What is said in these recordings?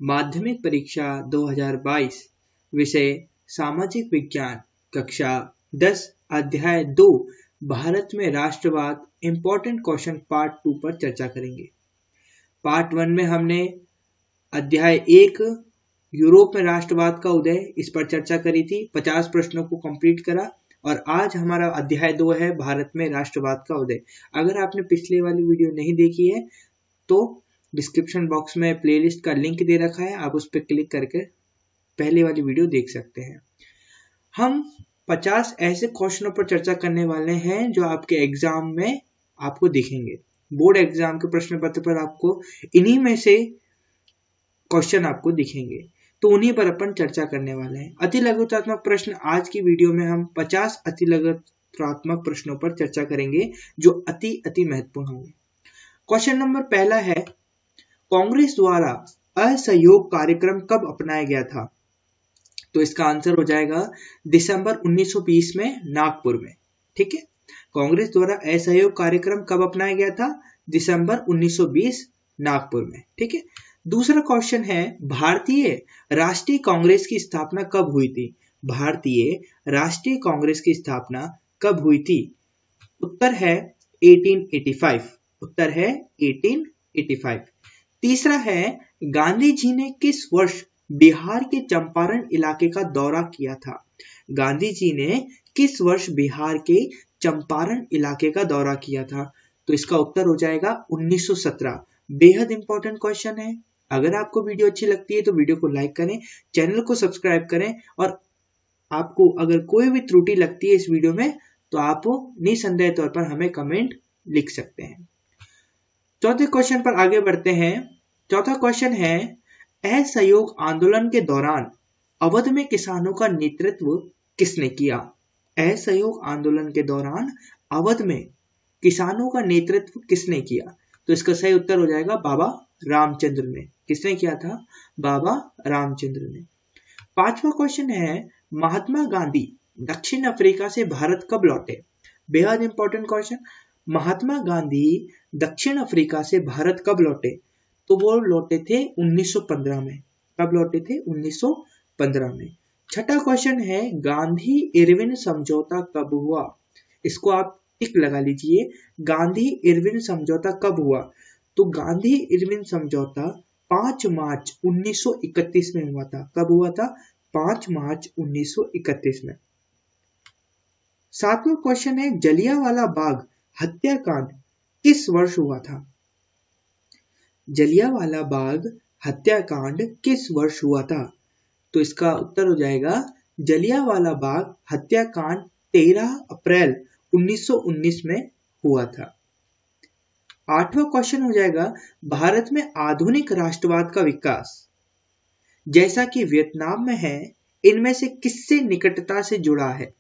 माध्यमिक परीक्षा 2022 विषय सामाजिक विज्ञान कक्षा 10 अध्याय 2 भारत में राष्ट्रवाद इम्पोर्टेंट क्वेश्चन पार्ट 2 पर चर्चा करेंगे। पार्ट 1 में हमने अध्याय 1 यूरोप में राष्ट्रवाद का उदय इस पर चर्चा करी थी, 50 प्रश्नों को कंप्लीट करा और आज हमारा अध्याय 2 है भारत में राष्ट्रवाद का उदय। अगर आपने पिछले वाली वीडियो नहीं देखी है तो डिस्क्रिप्शन बॉक्स में प्लेलिस्ट का लिंक दे रखा है, आप उस पर क्लिक करके पहले वाली वीडियो देख सकते हैं। हम 50 ऐसे क्वेश्चनों पर चर्चा करने वाले हैं जो आपके एग्जाम में आपको दिखेंगे। बोर्ड एग्जाम के प्रश्न पत्र पर आपको इन्हीं में से क्वेश्चन आपको दिखेंगे, तो उन्हीं पर अपन चर्चा करने वाले हैं। अति लघुतात्मक प्रश्न आज की वीडियो में हम 50 अति लघुतात्मक प्रश्नों पर चर्चा करेंगे जो अति महत्वपूर्ण होंगे। क्वेश्चन नंबर पहला है, कांग्रेस द्वारा असहयोग कार्यक्रम कब अपनाया गया था? तो इसका आंसर हो जाएगा दिसंबर 1920 में नागपुर में। ठीक है, कांग्रेस द्वारा असहयोग कार्यक्रम कब अपनाया गया था? दिसंबर 1920 नागपुर में। ठीक है, दूसरा क्वेश्चन है, भारतीय राष्ट्रीय कांग्रेस की स्थापना कब हुई थी? भारतीय राष्ट्रीय कांग्रेस की स्थापना कब हुई थी? उत्तर है 1885। उत्तर है 1885। तीसरा है, गांधी जी ने किस वर्ष बिहार के चंपारण इलाके का दौरा किया था? गांधी जी ने किस वर्ष बिहार के चंपारण इलाके का दौरा किया था? तो इसका उत्तर हो जाएगा 1917। बेहद इंपॉर्टेंट क्वेश्चन है। अगर आपको वीडियो अच्छी लगती है तो वीडियो को लाइक करें, चैनल को सब्सक्राइब करें और आपको अगर कोई भी त्रुटि लगती है इस वीडियो में तो आप निसंदेह तौर पर हमें कमेंट लिख सकते हैं। चौथे क्वेश्चन पर आगे बढ़ते हैं। चौथा क्वेश्चन है, असहयोग आंदोलन के दौरान अवध में किसानों का नेतृत्व किसने किया? असहयोग आंदोलन के दौरान अवध में किसानों का नेतृत्व किसने किया? तो इसका सही उत्तर हो जाएगा बाबा रामचंद्र ने। किसने किया था? बाबा रामचंद्र ने। पांचवा क्वेश्चन है, महात्मा गांधी दक्षिण अफ्रीका से भारत कब लौटे? बेहद इंपॉर्टेंट क्वेश्चन। महात्मा गांधी दक्षिण अफ्रीका से भारत कब लौटे? तो वो लौटे थे 1915 में। कब लौटे थे? 1915 में। छठा क्वेश्चन है, गांधी इरविन समझौता कब हुआ? इसको आप टिक लगा लीजिए। गांधी इरविन समझौता कब हुआ? तो गांधी इरविन समझौता 5 मार्च 1931 में हुआ था। कब हुआ था? 5 मार्च 1931 में। सातवां क्वेश्चन है, जलियांवाला बाग हत्याकांड किस वर्ष हुआ था? जलियांवाला बाग हत्याकांड किस वर्ष हुआ था? तो इसका उत्तर हो जाएगा जलियांवाला बाग हत्याकांड 13 अप्रैल 1919 में हुआ था। आठवां क्वेश्चन हो जाएगा, भारत में आधुनिक राष्ट्रवाद का विकास जैसा कि वियतनाम में है, इनमें से किससे निकटता से जुड़ा है?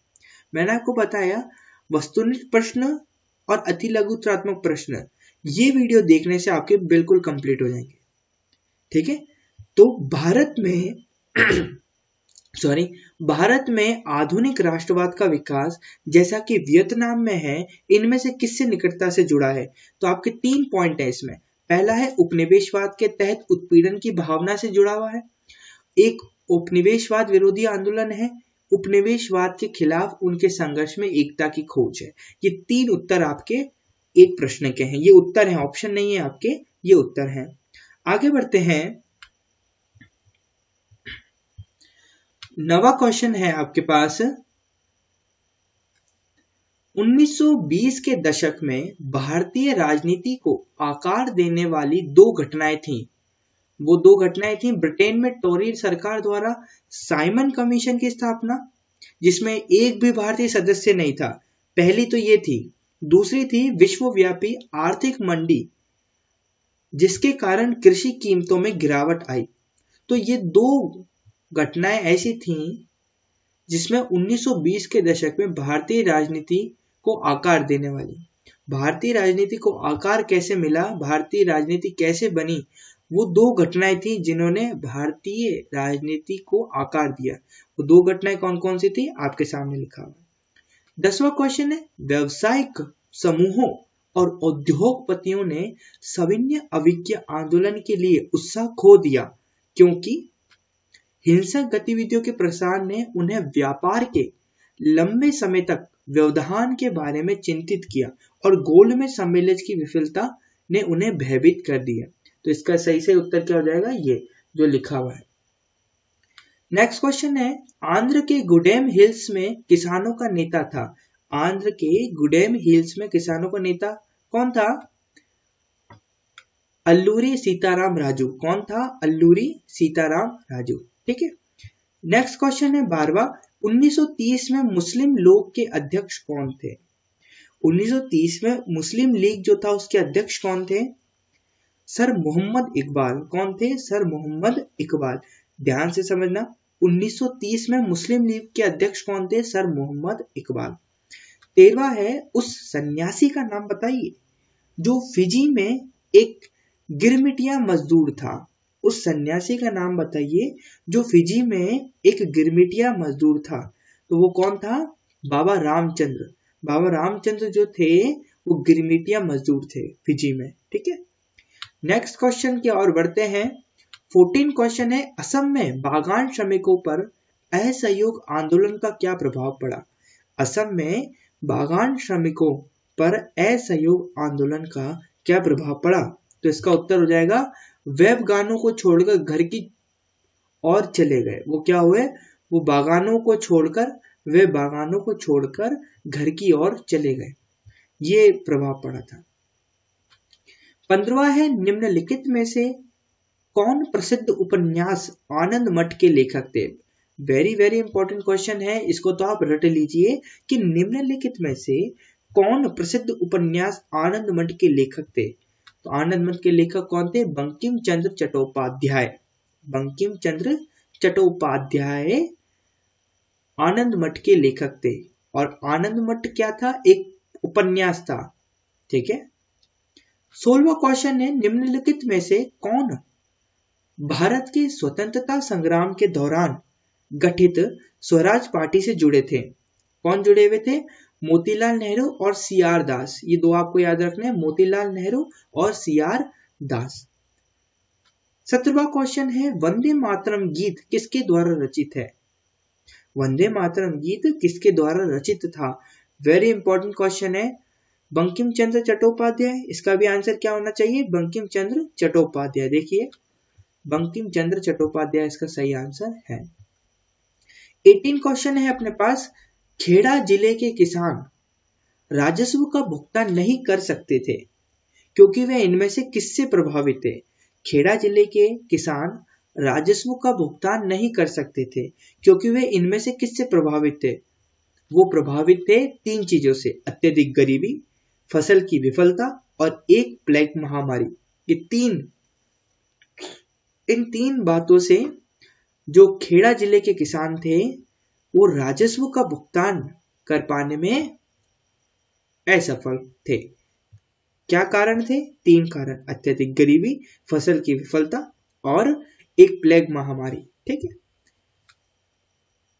मैंने आपको बताया वस्तुनिष्ठ प्रश्न और अति लघुतात्मक प्रश्न ये वीडियो देखने से आपके बिल्कुल कंप्लीट हो जाएंगे। ठीक है, तो भारत में आधुनिक राष्ट्रवाद का विकास जैसा कि वियतनाम में है, इनमें से किससे निकटता से जुड़ा है? तो आपके 3 पॉइंट है इसमें। पहला है, उपनिवेशवाद के तहत उत्पीड़न की भावना से जुड़ा हुआ है। एक उपनिवेशवाद विरोधी आंदोलन है, उपनिवेशवाद के खिलाफ उनके संघर्ष में एकता की खोज है। ये 3 उत्तर आपके एक प्रश्न के हैं। ये उत्तर हैं, ऑप्शन नहीं है आपके, ये उत्तर हैं। आगे बढ़ते हैं। 9वां क्वेश्चन है आपके पास, 1920 के दशक में भारतीय राजनीति को आकार देने वाली 2 घटनाएं थीं। वो 2 घटनाएं थीं, ब्रिटेन में टोरी सरकार द्वारा साइमन कमीशन की स्थापना जिसमें एक भी भारतीय सदस्य नहीं था, पहली तो ये थी। दूसरी थी विश्वव्यापी आर्थिक मंदी जिसके कारण कृषि कीमतों में गिरावट आई। तो ये 2 घटनाएं ऐसी थीं जिसमें 1920 के दशक में भारतीय राजनीति को आकार देने वाली। भारतीय राजनीति को आकार कैसे मिला, भारतीय राजनीति कैसे बनी, वो 2 घटनाएं थी जिन्होंने भारतीय राजनीति को आकार दिया। वो 2 घटनाएं कौन कौन सी थी आपके सामने लिखा हुआ। 10वां क्वेश्चन है, व्यावसायिक समूहों और उद्योगपतियों ने सविनय अवज्ञा आंदोलन के लिए उत्साह खो दिया क्योंकि हिंसक गतिविधियों के प्रसार ने उन्हें व्यापार के लंबे समय तक व्यवधान के बारे में चिंतित किया और गोलमेज सम्मेलन की विफलता ने उन्हें भयभीत कर दिया। तो इसका सही उत्तर क्या हो जाएगा, ये जो लिखा हुआ है। नेक्स्ट क्वेश्चन है, आंध्र के गुडेम हिल्स में किसानों का नेता था। आंध्र के गुडेम हिल्स में किसानों का नेता कौन था? अल्लूरी सीताराम राजू। कौन था? अल्लूरी सीताराम राजू। ठीक है। नेक्स्ट क्वेश्चन है 12वां, 1930 में मुस्लिम लीग के अध्यक्ष कौन थे? 1930 में मुस्लिम लीग जो था उसके अध्यक्ष कौन थे? सर मोहम्मद इकबाल। कौन थे? सर मोहम्मद इकबाल। ध्यान से समझना, 1930 में मुस्लिम लीग के अध्यक्ष कौन थे? सर मोहम्मद इकबाल। 13वां है, उस सन्यासी का नाम बताइए जो फिजी में एक गिरमिटिया मजदूर था। उस सन्यासी का नाम बताइए जो फिजी में एक गिरमिटिया मजदूर था। तो वो कौन था? बाबा रामचंद्र। बाबा रामचंद्र जो थे वो गिरमिटिया मजदूर थे फिजी में। ठीक है। नेक्स्ट क्वेश्चन की ओर बढ़ते हैं। 14 क्वेश्चन है, असम में बागान श्रमिकों पर असहयोग आंदोलन का क्या प्रभाव पड़ा? असम में बागान श्रमिकों पर असहयोग आंदोलन का क्या प्रभाव पड़ा? तो इसका उत्तर हो जाएगा, वे बागानों को छोड़कर घर की ओर चले गए। वो क्या हुए? वो बागानों को छोड़कर घर की ओर चले गए। ये प्रभाव पड़ा था। 15वां है, निम्नलिखित में से कौन प्रसिद्ध उपन्यास आनंद मठ के लेखक थे? वेरी वेरी इंपॉर्टेंट क्वेश्चन है, इसको तो आप रट लीजिए कि निम्नलिखित में से कौन प्रसिद्ध उपन्यास आनंद मठ के लेखक थे? तो आनंद मठ के लेखक कौन थे? बंकिम चंद्र चट्टोपाध्याय। बंकिम चंद्र चट्टोपाध्याय आनंद मठ के लेखक थे। और आनंद मठ क्या था? एक उपन्यास था। ठीक है। 16वां क्वेश्चन है, निम्नलिखित में से कौन भारत के स्वतंत्रता संग्राम के दौरान गठित स्वराज पार्टी से जुड़े थे? कौन जुड़े हुए थे? मोतीलाल नेहरू और सीआर दास। ये दो आपको याद रखने हैं, मोतीलाल नेहरू और सीआर दास। 17वां क्वेश्चन है, वंदे मातरम गीत किसके द्वारा रचित है? वंदे मातरम गीत किसके द्वारा रचित था? वेरी इंपॉर्टेंट क्वेश्चन है। बंकिम चंद्र चट्टोपाध्याय। इसका भी आंसर क्या होना चाहिए? बंकिम चंद्र चट्टोपाध्याय। देखिए, बंकिम चंद्र चट्टोपाध्याय इसका सही आंसर है। 18 क्वेश्चन है अपने पास, खेड़ा जिले के किसान राजस्व का भुगतान नहीं कर सकते थे क्योंकि वे इनमें से किससे प्रभावित थे? खेड़ा जिले के किसान राजस्व का भुगतान नहीं कर सकते थे क्योंकि वे इनमें से किससे प्रभावित थे? वो प्रभावित थे 3 चीजों से, अत्यधिक गरीबी, फसल की विफलता और एक प्लेग महामारी। ये इन 3 बातों से जो खेड़ा जिले के किसान थे वो राजस्व का भुगतान कर पाने में असफल थे। क्या कारण थे? 3 कारण, अत्यधिक गरीबी, फसल की विफलता और एक प्लेग महामारी। ठीक है।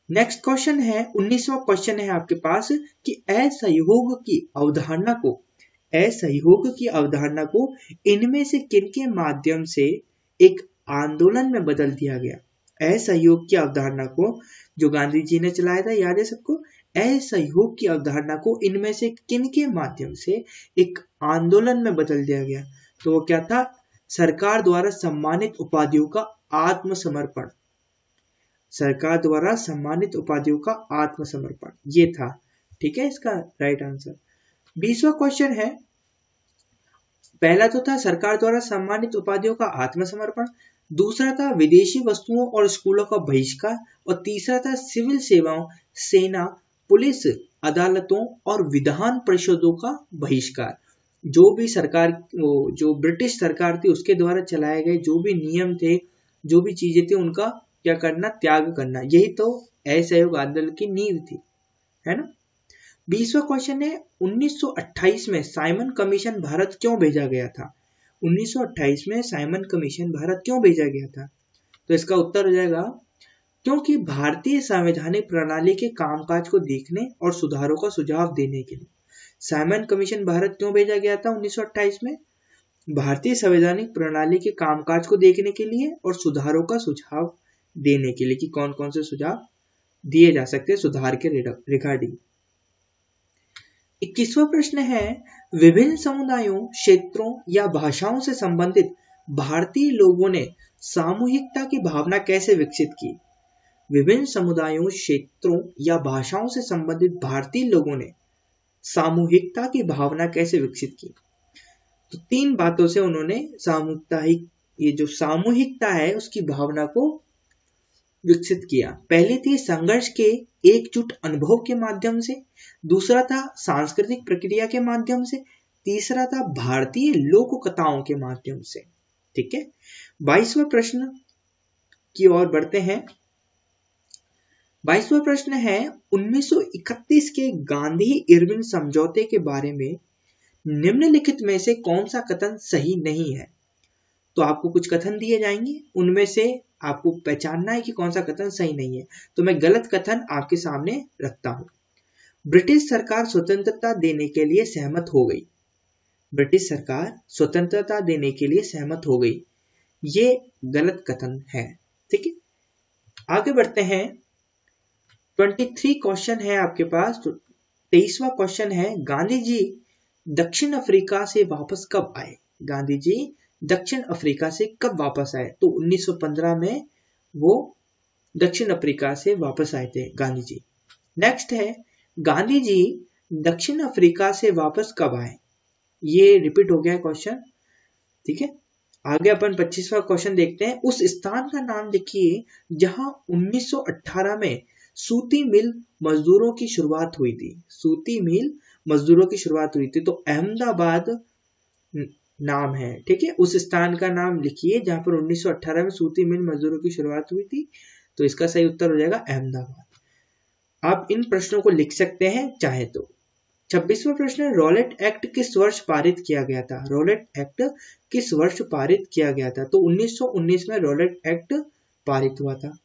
नेक्स्ट क्वेश्चन है 19वां क्वेश्चन है आपके पास कि असहयोग की अवधारणा को इनमें से किनके माध्यम से एक आंदोलन में बदल दिया गया? असहयोग की अवधारणा को जो गांधी जी ने चलाया था, याद है सबको? असहयोग की अवधारणा को इनमें से किनके माध्यम से एक आंदोलन में बदल दिया गया? तो वो क्या था? सरकार द्वारा सम्मानित उपाधियों का आत्मसमर्पण। सरकार द्वारा सम्मानित उपाधियों का आत्मसमर्पण, ये था। ठीक है, इसका राइट आंसर। 20वां क्वेश्चन है, पहला तो था सरकार द्वारा सम्मानित उपाधियों का आत्मसमर्पण, दूसरा था विदेशी वस्तुओं और स्कूलों का बहिष्कार, और तीसरा था सिविल सेवाओं, सेना, पुलिस, अदालतों और विधान परिषदों का बहिष्कार। जो भी सरकार, जो ब्रिटिश सरकार थी उसके द्वारा चलाए गए जो भी नियम थे, जो भी चीजें थी, उनका क्या करना? त्याग करना। यही तो असहयोग आंदोलन की नींव थी, है ना। 20वां क्वेश्चन है, 1928 में साइमन कमीशन भारत क्यों भेजा गया था? 1928 में साइमन कमीशन भारत क्यों भेजा गया था? तो इसका उत्तर हो जाएगा, क्योंकि भारतीय संवैधानिक प्रणाली के कामकाज को देखने और सुधारों का सुझाव देने के लिए। साइमन कमीशन भारत क्यों भेजा गया था 1928 में? भारतीय संवैधानिक प्रणाली के कामकाज को देखने के लिए और सुधारों का सुझाव देने के लिए कि कौन कौन से सुझाव दिए जा सकते हैं सुधार के रिगार्डिंग। 21वां प्रश्न है, विभिन्न समुदायों, क्षेत्रों या भाषाओं से संबंधित भारतीय लोगों ने सामूहिकता की भावना कैसे विकसित की? विभिन्न समुदायों, क्षेत्रों या भाषाओं से संबंधित भारतीय लोगों ने सामूहिकता की भावना कैसे विकसित की? तो 3 बातों से उन्होंने ये जो सामूहिकता है उसकी भावना को विकसित किया। पहली थी संघर्ष के एकजुट अनुभव के माध्यम से, दूसरा था सांस्कृतिक प्रक्रिया के माध्यम से, तीसरा था भारतीय लोक कथाओं के माध्यम से। ठीक है, 22वां प्रश्न की ओर बढ़ते हैं। 22वां प्रश्न है, 1931 के गांधी इरविन समझौते के बारे में निम्नलिखित में से कौन सा कथन सही नहीं है? तो आपको कुछ कथन दिए जाएंगे, उनमें से आपको पहचानना है कि कौन सा कथन सही नहीं है। तो मैं गलत कथन आपके सामने रखता हूं। ब्रिटिश सरकार स्वतंत्रता देने के लिए सहमत हो गई। ब्रिटिश सरकार स्वतंत्रता देने के लिए सहमत हो गई, ये गलत कथन है। ठीक है, आगे बढ़ते हैं। 23 क्वेश्चन है आपके पास। तो 23वां क्वेश्चन है, गांधी जी दक्षिण अफ्रीका से वापस कब आए? गांधी जी दक्षिण अफ्रीका से कब वापस आए? तो 1915 में वो दक्षिण अफ्रीका से वापस आए थे गांधी जी। नेक्स्ट है, गांधी जी दक्षिण अफ्रीका से वापस कब आए? ये रिपीट हो गया है क्वेश्चन। ठीक है, आगे अपन 25वां क्वेश्चन देखते हैं। उस स्थान का नाम लिखिए जहां 1918 में सूती मिल मजदूरों की शुरुआत हुई थी। सूती मिल मजदूरों की शुरुआत हुई थी, तो अहमदाबाद नाम है। ठीक है, उस स्थान का नाम लिखिए जहां पर 1918 में सूती मिल मजदूरों की शुरुआत हुई थी, तो इसका सही उत्तर हो जाएगा अहमदाबाद। आप इन प्रश्नों को लिख सकते हैं चाहे तो। 26वां प्रश्न, रॉलेट एक्ट किस वर्ष पारित किया गया था? रॉलेट एक्ट किस वर्ष पारित किया गया था? तो 1919 में रॉलेट एक्ट पारित हुआ था।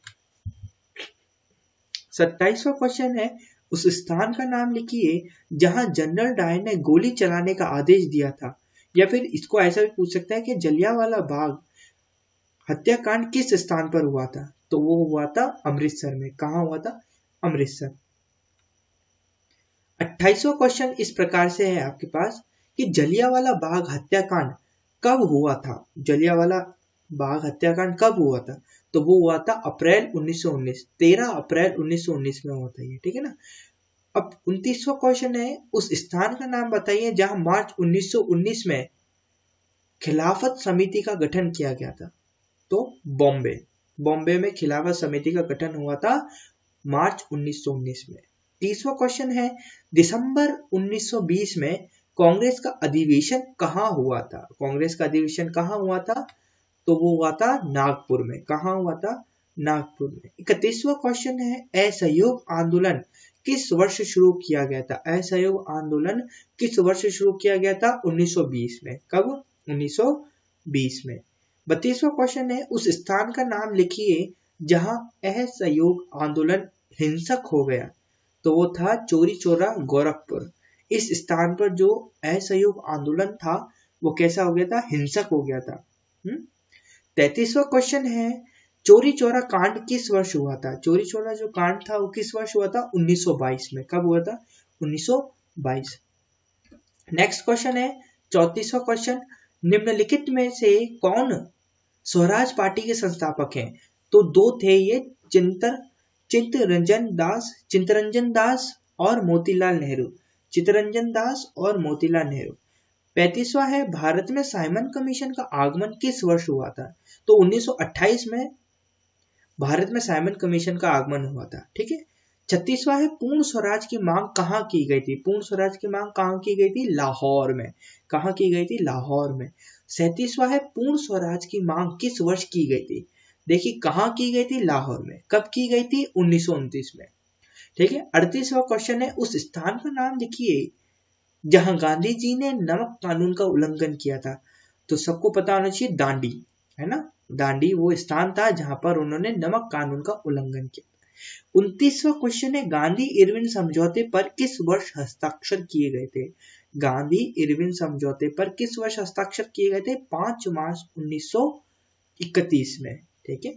27वां क्वेश्चन है, उस स्थान का नाम लिखिए जहां जनरल डायर ने गोली चलाने का आदेश दिया था। या फिर इसको ऐसा भी पूछ सकता है कि जलियांवाला बाग हत्याकांड किस स्थान पर हुआ था? तो वो हुआ था अमृतसर में। कहां हुआ था? अमृतसर। 28वां क्वेश्चन इस प्रकार से है आपके पास कि जलियांवाला बाग हत्याकांड कब हुआ था? जलियांवाला बाग हत्याकांड कब हुआ था? तो वो हुआ था अप्रैल 1919, 13 अप्रैल 1919 में हुआ था ये। ठीक है ना। अब 29वां क्वेश्चन है, उस स्थान का नाम बताइए जहां मार्च 1919 में खिलाफत समिति का गठन किया गया था। तो बॉम्बे में खिलाफत समिति का गठन हुआ था मार्च 1919 में। 30वां क्वेश्चन है, दिसंबर 1920 में कांग्रेस का अधिवेशन कहाँ हुआ था? कांग्रेस का अधिवेशन कहाँ हुआ था? तो वो हुआ था नागपुर में। कहाँ हुआ था? नागपुर में। 31वां क्वेश्चन है, असहयोग आंदोलन किस वर्ष शुरू किया गया था? असहयोग आंदोलन किस वर्ष शुरू किया गया था? 1920 में। कब? 1920 में। 32वां क्वेश्चन है, उस स्थान का नाम लिखिए जहां असहयोग आंदोलन हिंसक हो गया। तो वो था चौरी चौरा गोरखपुर। इस स्थान पर जो असहयोग आंदोलन था वो कैसा हो गया था? हिंसक हो गया था। 33वां क्वेश्चन है, चौरी चौरा कांड किस वर्ष हुआ था? चौरी चौरा जो कांड था वो किस वर्ष हुआ था? 1922 में। कब हुआ था? 1922। नेक्स्ट क्वेश्चन है 34वां क्वेश्चन, निम्नलिखित में से कौन स्वराज पार्टी के संस्थापक हैं? तो 2 थे ये, चित्तरंजन दास और मोतीलाल नेहरू। चित्तरंजन दास और मोतीलाल नेहरू। 35वां है, भारत में साइमन कमीशन का आगमन किस वर्ष हुआ था? तो 1928 में भारत में साइमन कमीशन का आगमन हुआ था। ठीक है। 36वां है, पूर्ण स्वराज की मांग कहाँ की गई थी? पूर्ण स्वराज की मांग कहाँ की गई थी? लाहौर में। कहाँ की गई थी? लाहौर में। 37वां है, पूर्ण स्वराज की मांग किस वर्ष की गई थी? देखिए कहाँ की गई थी? लाहौर में। कब की गई थी? 1929 में। ठीक है। 38वां क्वेश्चन है, उस स्थान का नाम लिखिए जहां गांधी जी ने नमक कानून का उल्लंघन किया था। तो सबको पता होना चाहिए दांडी, है ना। दांडी वो स्थान था जहां पर उन्होंने नमक कानून का उल्लंघन किया। 29वां क्वेश्चन है, गांधी इरविन समझौते पर किस वर्ष हस्ताक्षर किए गए थे? गांधी इरविन समझौते पर किस वर्ष हस्ताक्षर किए गए थे? 5 मार्च 1931 में। ठीक है,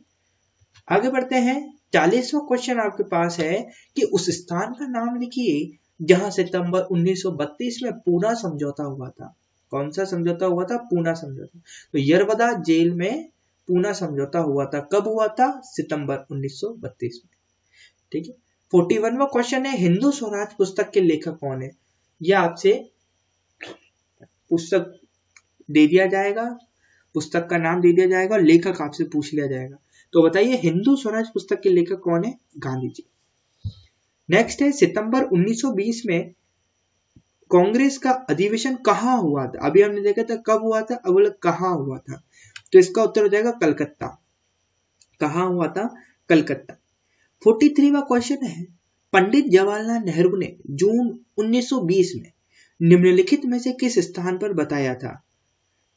आगे बढ़ते हैं। 40वां क्वेश्चन आपके पास है कि उस स्थान का नाम लिखिए जहां सितंबर 1932 में पूना समझौता हुआ था। कौन सा समझौता हुआ था? पूना समझौता। तो यरवदा जेल में पूना समझौता हुआ था। कब हुआ था? सितंबर 1932 में। ठीक है, 41वां क्वेश्चन है, हिंदू स्वराज पुस्तक के लेखक कौन है? यह आपसे पुस्तक दे दिया जाएगा, पुस्तक का नाम दे दिया जाएगा और लेखक आपसे पूछ लिया जाएगा। तो बताइए हिंदू स्वराज पुस्तक के लेखक कौन है? गांधी जी। नेक्स्ट है, सितंबर 1920 में कांग्रेस का अधिवेशन कहाँ हुआ था? अभी हमने देखा था कब हुआ था, अब कहाँ हुआ था। तो इसका उत्तर हो जाएगा कलकत्ता। कहाँ हुआ था? कलकत्ता। 43वां क्वेश्चन है, पंडित जवाहरलाल नेहरू ने जून 1920 में निम्नलिखित में से किस स्थान पर बताया था?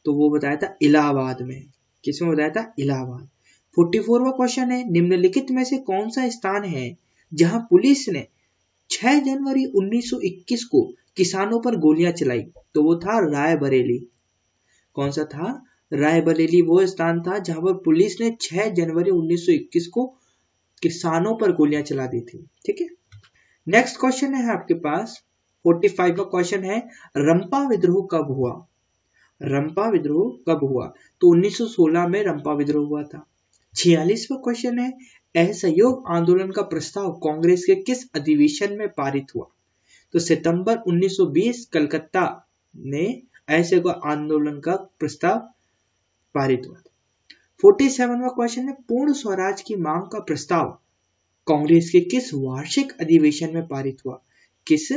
तो वो बताया था इलाहाबाद में। किसमें बताया था? इलाहाबाद। 44वां क्वेश्चन है, निम्नलिखित में से कौन सा स्थान है जहां पुलिस ने 6 जनवरी 1921 को किसानों पर गोलियां चलाई? तो वो था रायबरेली। कौन सा था? रायबरेली वो स्थान था जहां पर पुलिस ने 6 जनवरी 1921 को किसानों पर गोलियां चला दी थी। ठीक है, नेक्स्ट क्वेश्चन है आपके पास 45वां क्वेश्चन है, रंपा विद्रोह कब हुआ? रंपा विद्रोह कब हुआ? तो 1916 में रंपा विद्रोह हुआ था। 46वां क्वेश्चन है, असहयोग आंदोलन का प्रस्ताव कांग्रेस के किस अधिवेशन में पारित हुआ? तो सितंबर 1920 कलकत्ता में असहयोग आंदोलन का प्रस्ताव पारित हुआ था। 47वां क्वेश्चन है, पूर्ण स्वराज की मांग का प्रस्ताव कांग्रेस के किस वार्षिक अधिवेशन में पारित हुआ? किस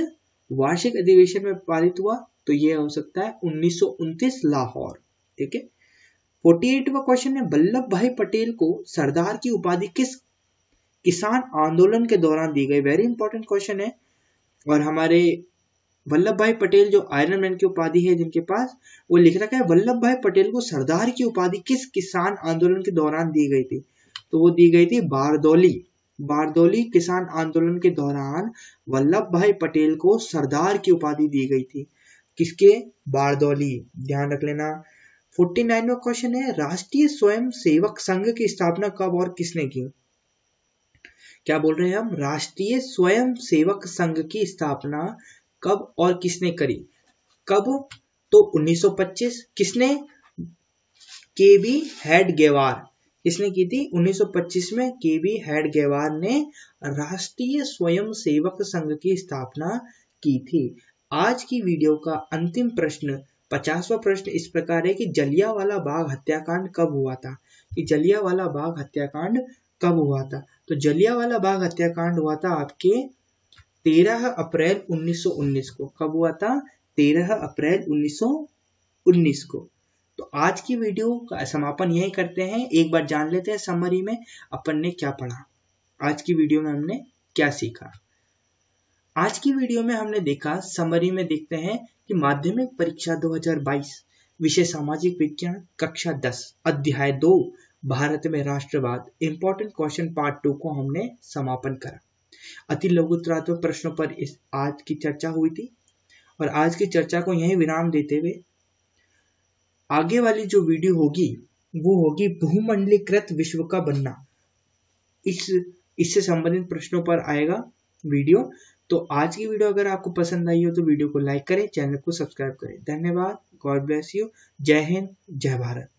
वार्षिक अधिवेशन में पारित हुआ? तो यह हो सकता है 1929 लाहौर। ठीक है, 48वां क्वेश्चन है, वल्लभ भाई पटेल को सरदार की उपाधि किस किसान आंदोलन के दौरान दी गई? वेरी इंपॉर्टेंट क्वेश्चन है। और हमारे वल्लभ भाई पटेल जो आयरन मैन की उपाधि है जिनके पास, वो लिख रखा है वल्लभ भाई पटेल को सरदार की उपाधि किस किसान आंदोलन के दौरान दी गई थी? तो वो दी गई थी बारदौली। बारदौली किसान आंदोलन के दौरान वल्लभ भाई पटेल को सरदार की उपाधि दी गई थी। किसके? बारदौली, ध्यान रख लेना। 49वां क्वेश्चन है, राष्ट्रीय स्वयं सेवक संघ की स्थापना कब और किसने की? क्या बोल रहे हैं हम? राष्ट्रीय स्वयं सेवक संघ की स्थापना कब और किसने करी? कब? तो 1925। किसने? केबी हेडगेवार। किसने की थी? 1925 में केबी हेडगेवार ने राष्ट्रीय स्वयं सेवक संघ की स्थापना की थी। आज की वीडियो का अंतिम प्रश्न 50वां प्रश्न इस प्रकार है कि जलियांवाला बाग हत्याकांड कब हुआ था? कि जलियांवाला बाग हत्याकांड कब हुआ था? तो जलियांवाला बाग हत्याकांड हुआ था आपके 13 अप्रैल 1919 को। कब हुआ था? 13 अप्रैल 1919 को। तो आज की वीडियो का समापन यही करते हैं। एक बार जान लेते हैं समरी में अपन ने क्या पढ़ा। आज की वीडियो में हमने क्या सीखा? आज की वीडियो में हमने देखा, समरी में देखते हैं कि माध्यमिक परीक्षा 2022 विषय सामाजिक विज्ञान कक्षा 10 अध्याय 2 भारत में राष्ट्रवाद इंपॉर्टेंट क्वेश्चन पार्ट 2 को हमने समापन करा। अति लघुत्तरात्मक प्रश्नों पर इस आज की चर्चा हुई थी और आज की चर्चा को यहीं विराम देते हुए आगे वाली जो वीडियो होगी वो होगी भूमंडलीकृत विश्व का बनना। इससे संबंधित प्रश्नों पर आएगा वीडियो। तो आज की वीडियो अगर आपको पसंद आई हो तो वीडियो को लाइक करें, चैनल को सब्सक्राइब करें। धन्यवाद। God bless you. जय हिंद, जय भारत।